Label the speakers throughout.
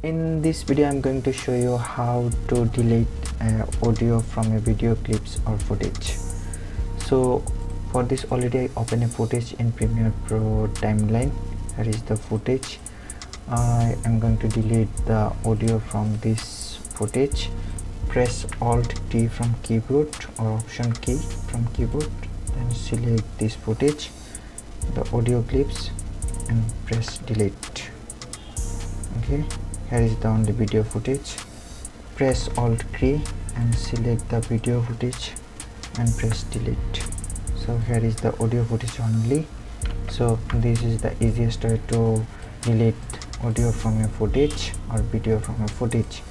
Speaker 1: In this video I'm going to show you how to delete audio from a video clips or footage. So for this already I open a footage in Premiere Pro timeline. Here is the footage. I am going to delete the audio from this footage. Press Alt T from keyboard or Option key from keyboard, then select this footage, the audio clips, and press delete. Okay, here is the only video footage. Press Alt key and select the video footage and press delete. So here is the audio footage only. So this is the easiest way to delete audio from a footage or video from a footage.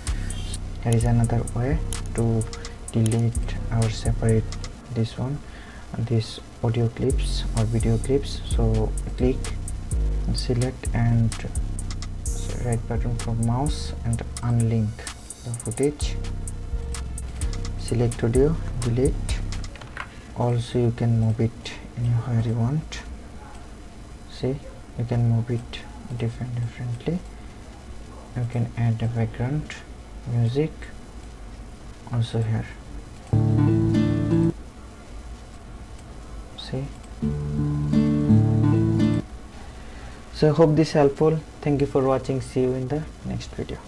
Speaker 1: There is another way to delete or separate this one, this audio clips or video clips. So click and select and right button from mouse and unlink the footage. Select audio, delete. Also you can move it anywhere you want. See, you can move it differently. You can add a background music also here. See, so I hope this helpful. Thank you for watching. See you in the next video.